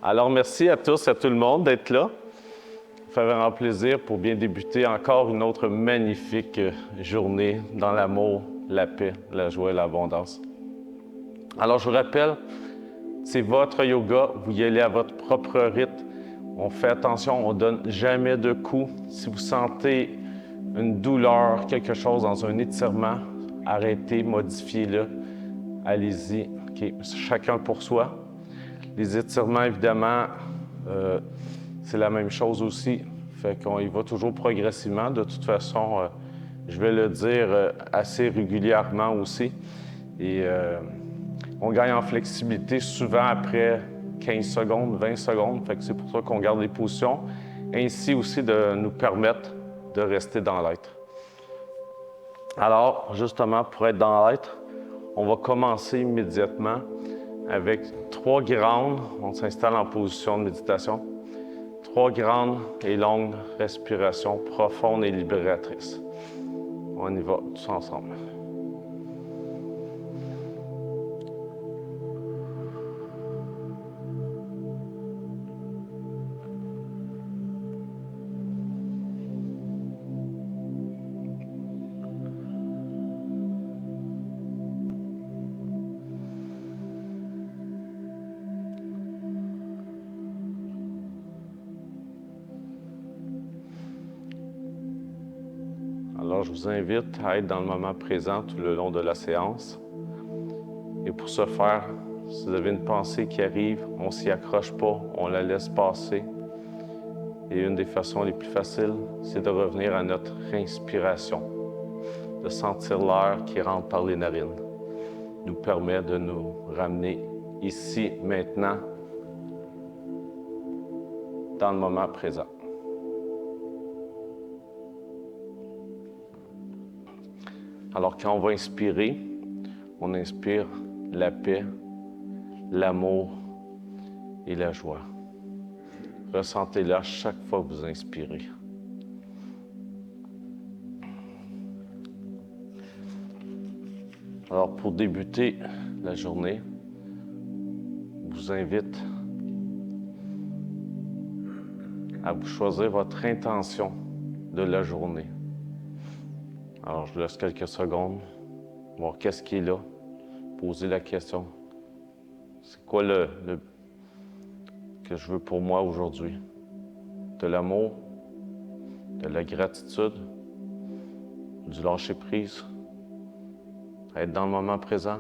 Alors, merci à tous et à tout le monde d'être là. Ça fait vraiment plaisir pour bien débuter encore une autre magnifique journée dans l'amour, la paix, la joie et l'abondance. Alors, je vous rappelle, c'est votre yoga, vous y allez à votre propre rythme. On fait attention, on ne donne jamais de coups. Si vous sentez une douleur, quelque chose dans un étirement, arrêtez, modifiez-le. Allez-y. OK. Chacun pour soi. Les étirements, évidemment, c'est la même chose aussi. Fait qu'on y va toujours progressivement. De toute façon, je vais le dire assez régulièrement aussi. Et on gagne en flexibilité souvent après 15 secondes, 20 secondes. Fait que c'est pour ça qu'on garde les positions. Ainsi aussi de nous permettre de rester dans l'être. Alors, justement, pour être dans l'être, on va commencer immédiatement avec 3 grandes, on s'installe en position de méditation, 3 grandes et longues respirations profondes et libératrices. On y va tous ensemble. Alors, je vous invite à être dans le moment présent tout le long de la séance. Et pour ce faire, si vous avez une pensée qui arrive, on ne s'y accroche pas, on la laisse passer. Et une des façons les plus faciles, c'est de revenir à notre inspiration, de sentir l'air qui rentre par les narines, nous permet de nous ramener ici, maintenant, dans le moment présent. Alors, quand on va inspirer, on inspire la paix, l'amour et la joie. Ressentez-la chaque fois que vous inspirez. Alors, pour débuter la journée, je vous invite à vous choisir votre intention de la journée. Alors, je vous laisse quelques secondes, voir qu'est-ce qui est là, poser la question. C'est quoi le que je veux pour moi aujourd'hui? De l'amour, de la gratitude, du lâcher-prise, être dans le moment présent.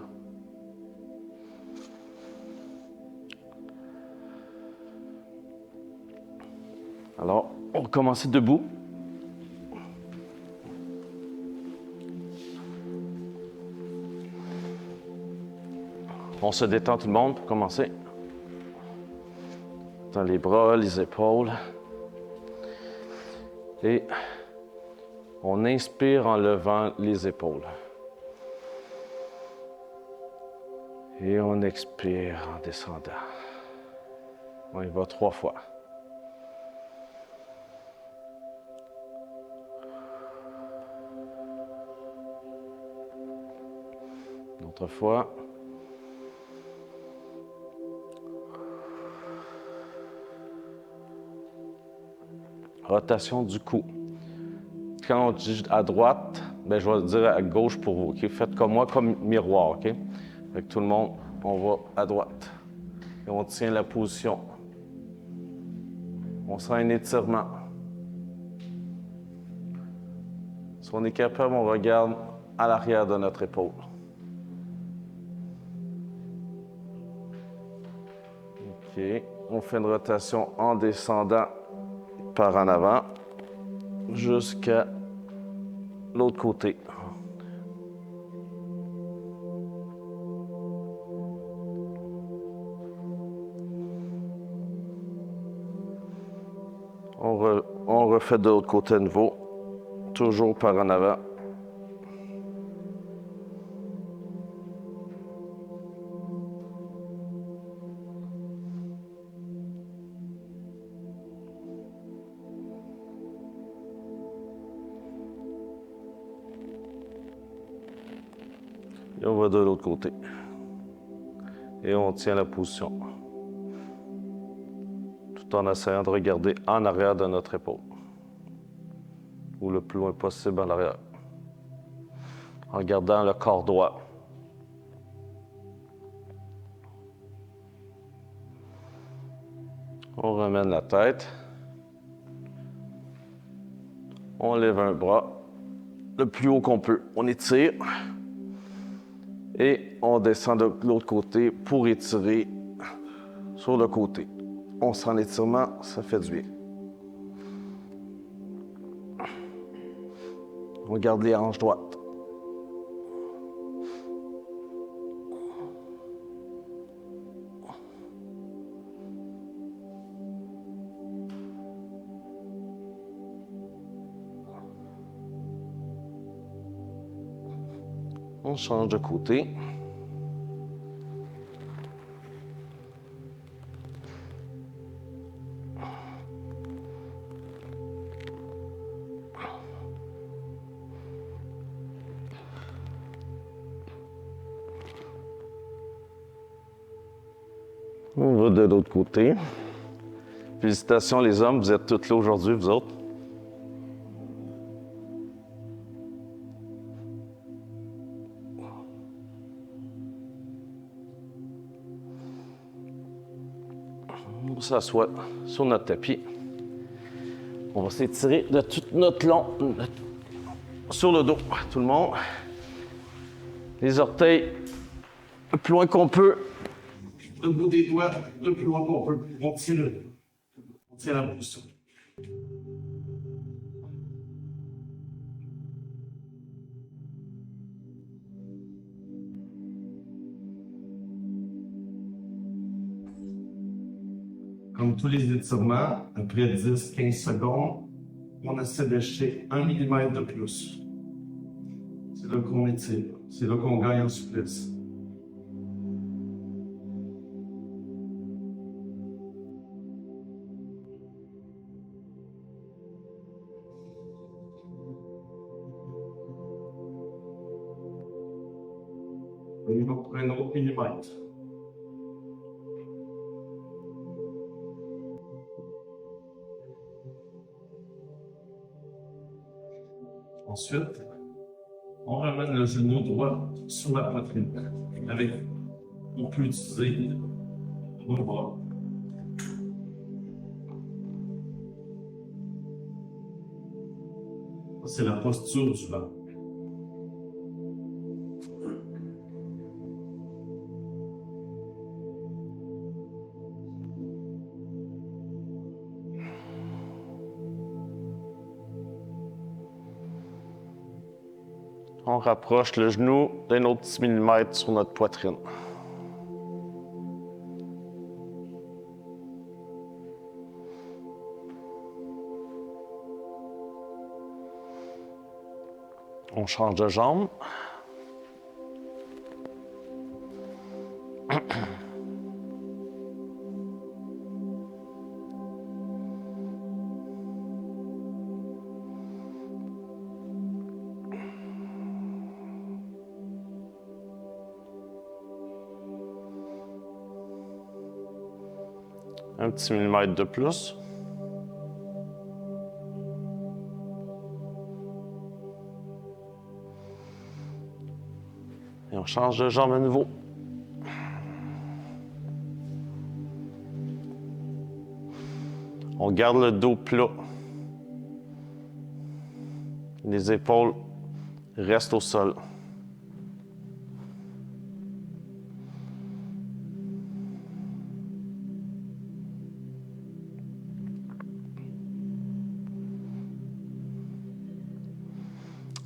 Alors, on va commencer debout. On se détend tout le monde pour commencer. Dans les bras, les épaules. Et on inspire en levant les épaules. Et on expire en descendant. On y va 3 fois. Une autre fois. Rotation du cou. Quand on dit à droite, ben je vais dire à gauche pour vous. Okay? Faites comme moi, comme miroir. Okay? Avec tout le monde, on va à droite. Et on tient la position. On sent un étirement. Si on est capable, on regarde à l'arrière de notre épaule. OK. On fait une rotation en descendant par en avant jusqu'à l'autre côté. On refait de l'autre côté à nouveau, toujours par en avant. Et on va de l'autre côté. Et on tient la position. tout en essayant de regarder en arrière de notre épaule, ou le plus loin possible en arrière, en gardant le corps droit. On ramène la tête. On lève un bras le plus haut qu'on peut. On étire. Et on descend de l'autre côté pour étirer sur le côté. On sent l'étirement, ça fait du bien. On garde les hanches droites. On change de côté. On va de l'autre côté. Félicitations les hommes, vous êtes tous là aujourd'hui, vous autres. On s'assoit sur notre tapis. On va s'étirer de tout notre long sur le dos, tout le monde. Les orteils le plus loin qu'on peut. Le bout des doigts le plus loin qu'on peut. On tire la position. Comme tous les étirements, après 10-15 secondes, on essaie d'acheter 1 mm de plus. C'est là qu'on étire. C'est là qu'on gagne en souplesse. On va pour un autre millimètre. Ensuite, on ramène le genou droit sur la poitrine. On peut utiliser nos bras. C'est la posture du banc. On rapproche le genou d'un autre 10 mm sur notre poitrine. On change de jambe. Un petit millimètre de plus. Et on change de jambe à nouveau. On garde le dos plat. Les épaules restent au sol.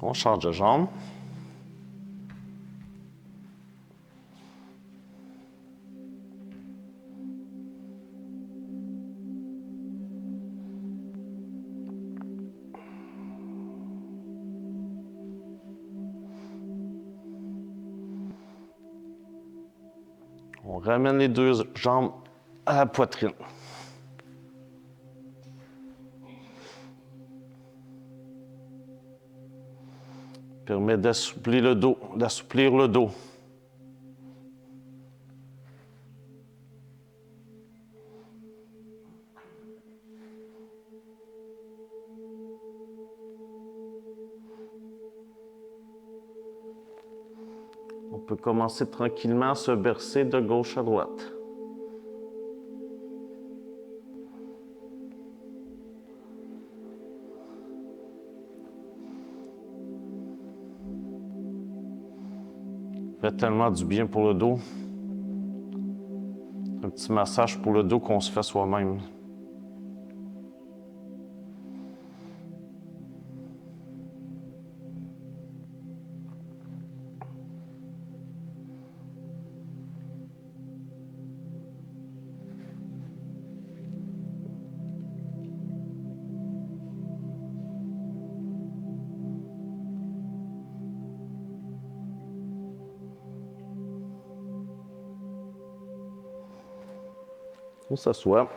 On change de jambe. On ramène les deux jambes à la poitrine. Permet d'assouplir le dos, peut commencer tranquillement à se bercer de gauche à droite. Ça fait tellement du bien pour le dos. Un petit massage pour le dos qu'on se fait soi-même. On s'assoit.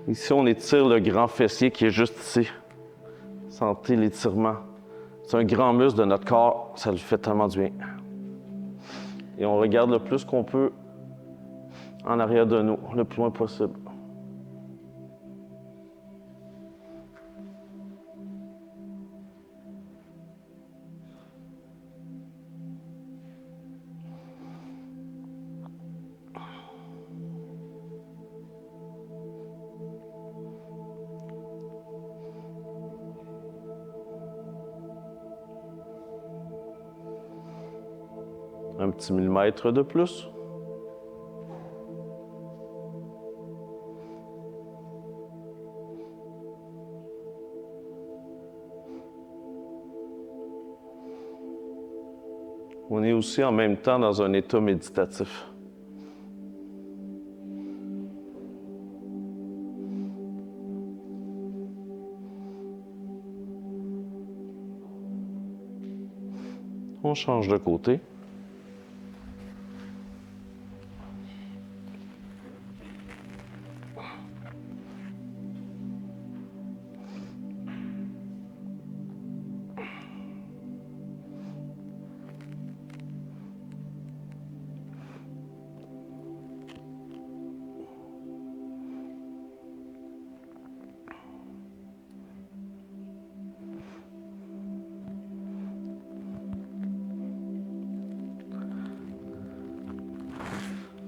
Ici, on étire le grand fessier qui est juste ici. Sentez l'étirement. C'est un grand muscle de notre corps, ça lui fait tellement du bien. Et on regarde le plus qu'on peut en arrière de nous, le plus loin possible. Un petit millimètre de plus. On est aussi en même temps dans un état méditatif. On change de côté.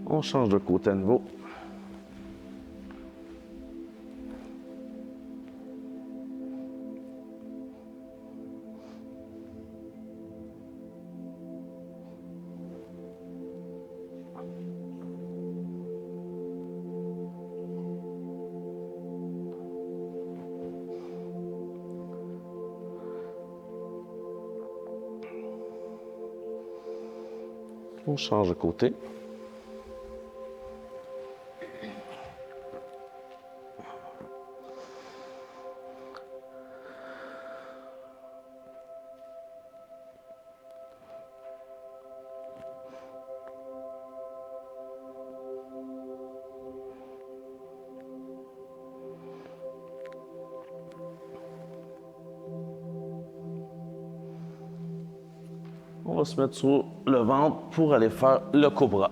On change de côté à nouveau. On change de côté. On va se mettre sur le ventre pour aller faire le cobra.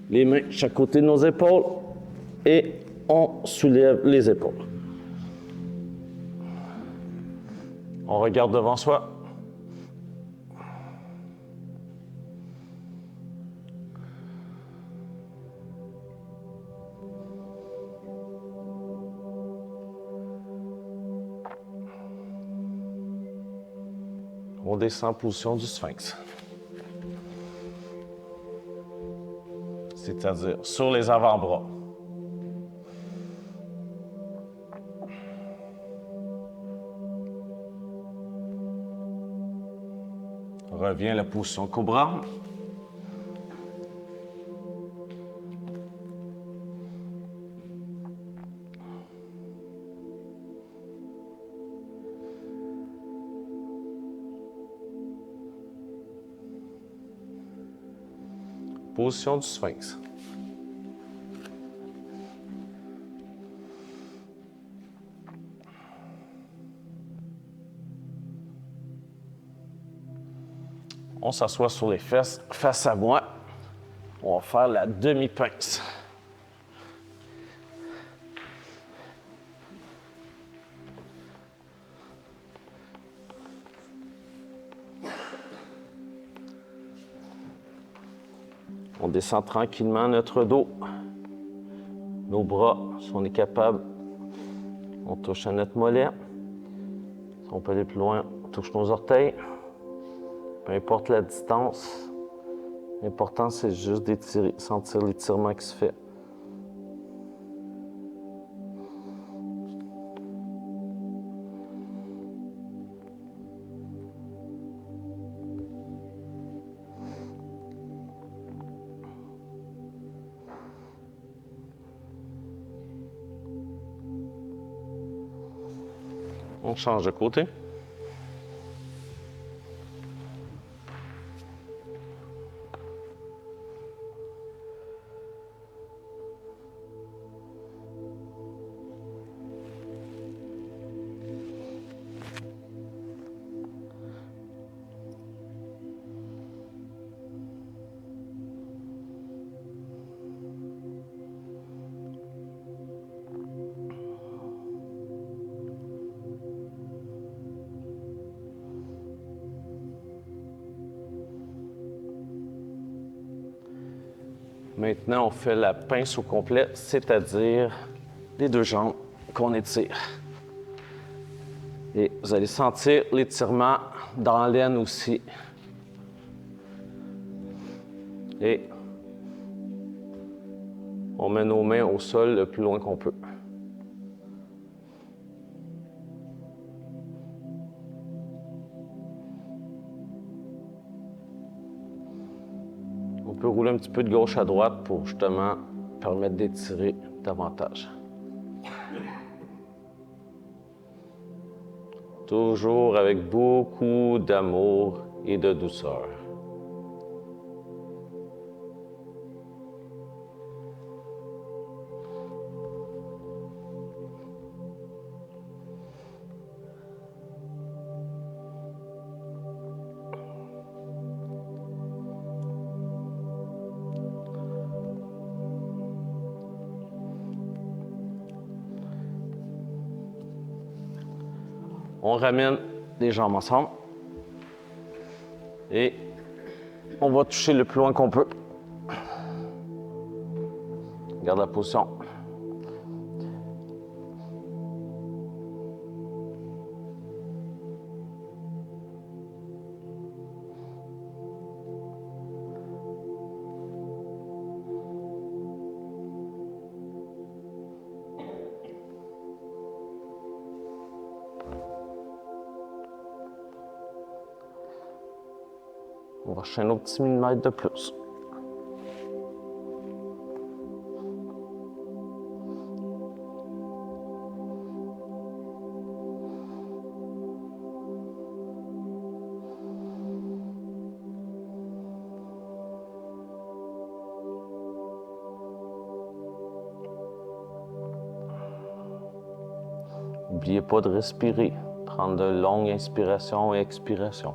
Les mains chaque côté de nos épaules et on soulève les épaules. On regarde devant soi. On descend en position du sphinx. C'est-à-dire sur les avant-bras. Revient la position cobra. Position du sphinx. On s'assoit sur les fesses face à moi. On va faire la demi-pince. On descend tranquillement notre dos. Nos bras, si on est capable, on touche à notre mollet. Si on peut aller plus loin, on touche nos orteils. Peu importe la distance, l'important c'est juste d'étirer, sentir l'étirement qui se fait. On change de côté. Maintenant, on fait la pince au complet, c'est-à-dire les deux jambes qu'on étire. Et vous allez sentir l'étirement dans l'aine aussi. Et on met nos mains au sol le plus loin qu'on peut. On peut rouler un petit peu de gauche à droite pour justement permettre d'étirer davantage. Toujours avec beaucoup d'amour et de douceur. On ramène les jambes ensemble et on va toucher le plus loin qu'on peut. Garde la position. On va chercher un autre petit millimètre de plus. N'oubliez pas de respirer, prendre de longues inspirations et expirations.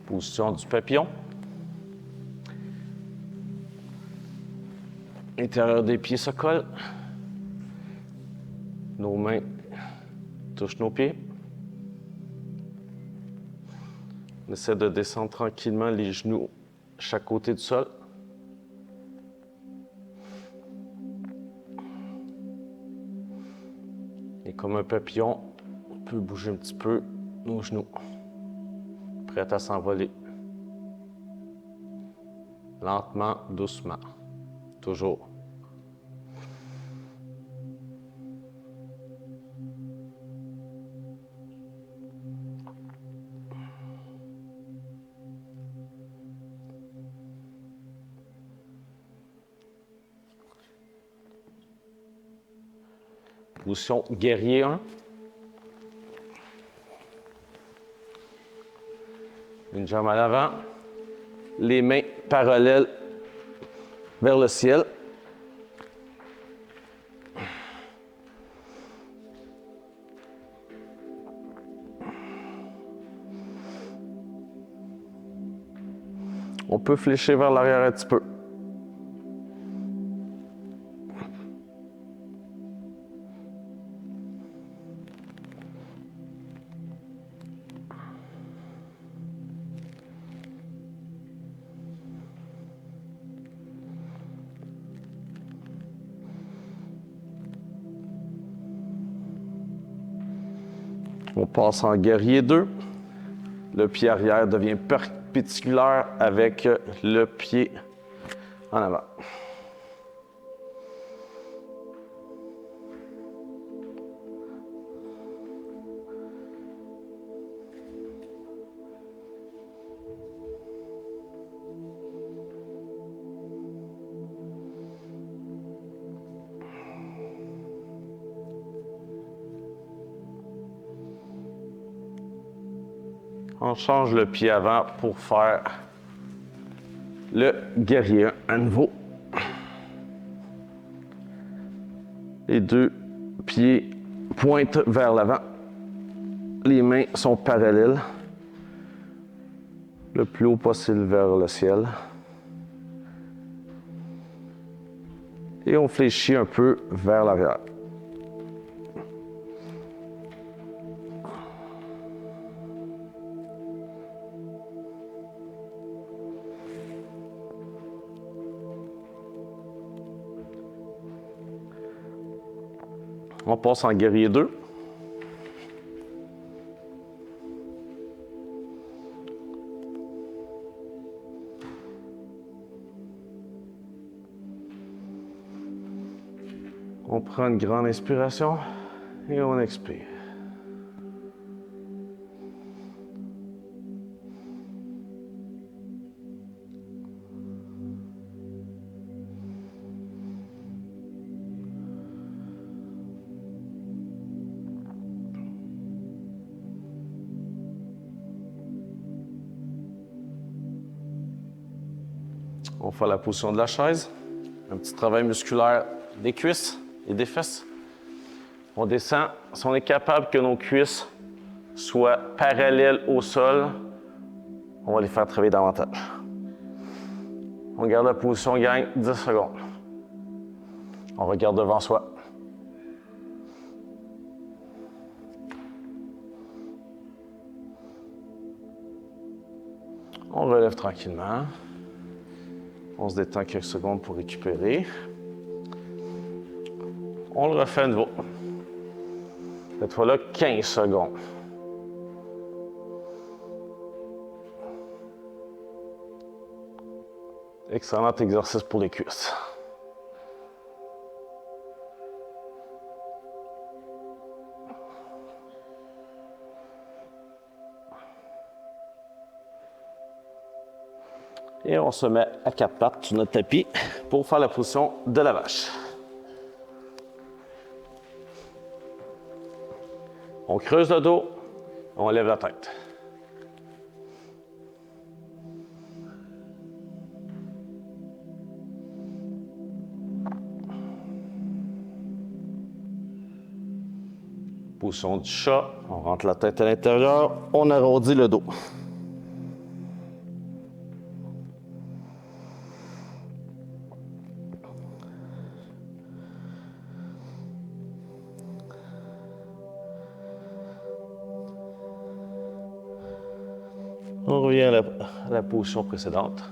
Position du papillon. L'intérieur des pieds se colle. Nos mains touchent nos pieds. On essaie de descendre tranquillement les genoux chaque côté du sol. Et comme un papillon, on peut bouger un petit peu nos genoux. Prêt à s'envoler. Lentement, doucement. Toujours. Position guerrier 1. Une jambe à l'avant. Les mains parallèles vers le ciel. On peut fléchir vers l'arrière un petit peu. On passe en guerrier 2. Le pied arrière devient perpendiculaire avec le pied en avant. On change le pied avant pour faire le guerrier à nouveau. Les deux pieds pointent vers l'avant. Les mains sont parallèles. Le plus haut possible vers le ciel. Et on fléchit un peu vers l'arrière. On passe en guerrier 2. On prend une grande inspiration et on expire. On fait la position de la chaise. Un petit travail musculaire des cuisses et des fesses. On descend. Si on est capable que nos cuisses soient parallèles au sol, on va les faire travailler davantage. On garde la position, on gagne 10 secondes. On regarde devant soi. On relève tranquillement. On se détend quelques secondes pour récupérer. On le refait à nouveau. Cette fois-là, 15 secondes. Excellent exercice pour les cuisses. Et on se met à quatre pattes sur notre tapis pour faire la position de la vache. On creuse le dos, on lève la tête. Position du chat, on rentre la tête à l'intérieur, on arrondit le dos. On revient à la position précédente.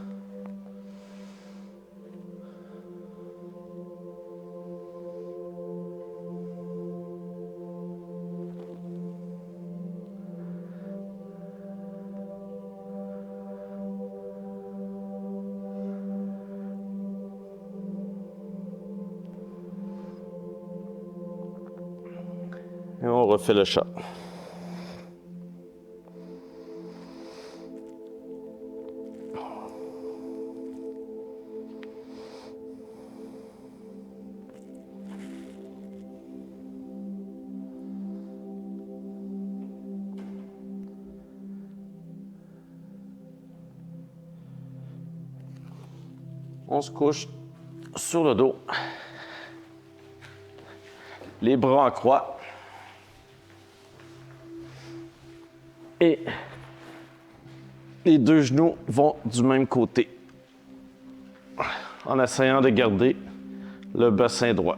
Et on refait le chat. On se couche sur le dos. Les bras en croix. Et les deux genoux vont du même côté. En essayant de garder le bassin droit.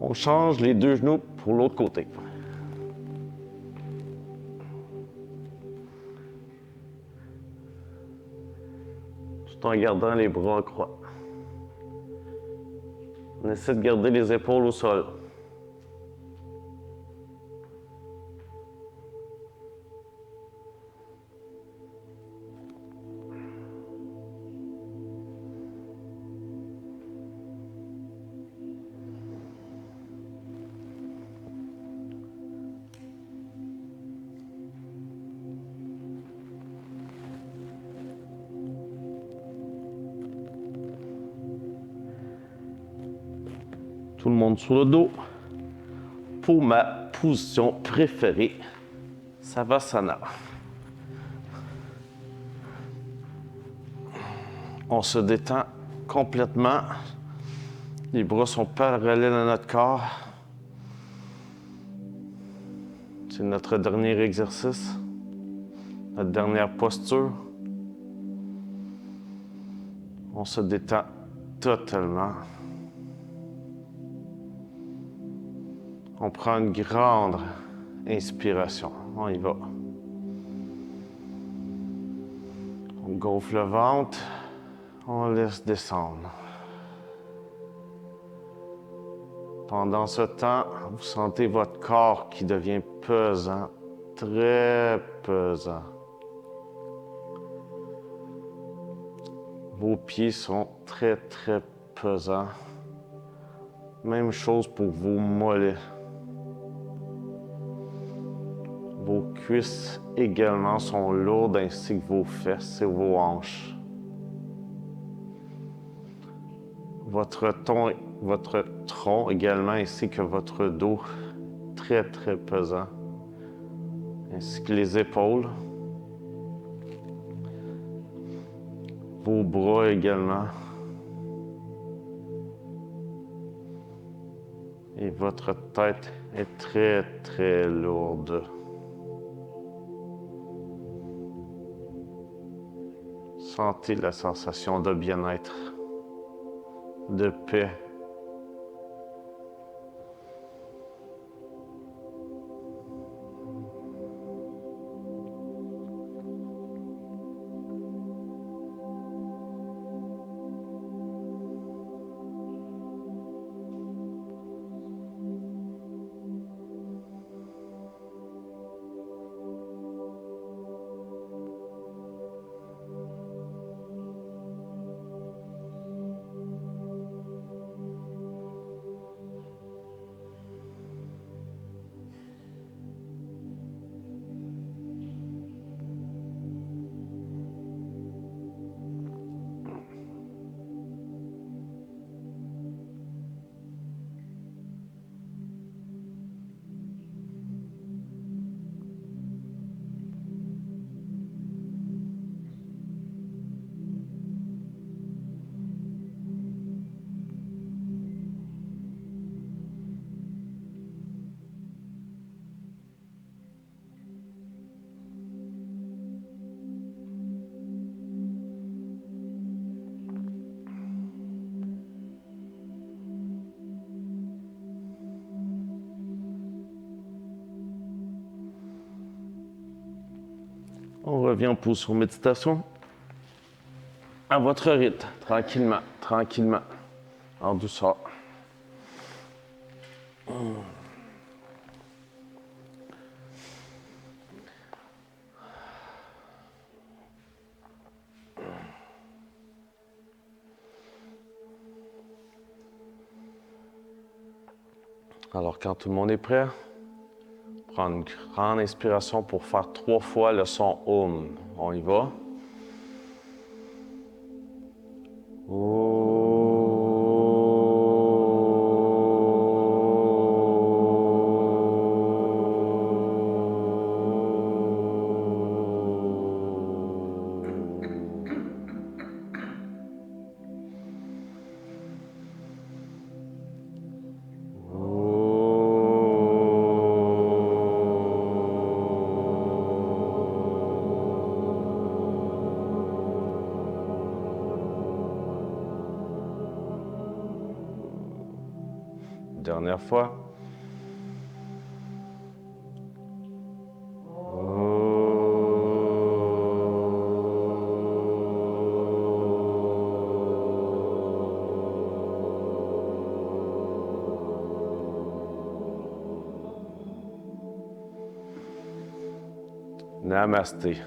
On change les deux genoux pour l'autre côté. Tout en gardant les bras en croix. On essaie de garder les épaules au sol. Tout le monde sur le dos. Pour ma position préférée, Savasana. On se détend complètement. Les bras sont parallèles à notre corps. C'est notre dernier exercice, notre dernière posture. On se détend totalement. On prend une grande inspiration. On y va. On gonfle le ventre. On laisse descendre. Pendant ce temps, vous sentez votre corps qui devient pesant, très pesant. Vos pieds sont très, très pesants. Même chose pour vos mollets. Vos cuisses également sont lourdes, ainsi que vos fesses et vos hanches. Votre tronc également, ainsi que votre dos, très, très pesant. Ainsi que les épaules. Vos bras également. Et votre tête est très, très lourde. Sentez la sensation de bien-être, de paix. On revient en position méditation. À votre rythme, tranquillement, tranquillement, en douceur. Alors, quand tout le monde est prêt, prendre une grande inspiration pour faire 3 fois le son Om. On y va. Dernière fois. Namasté.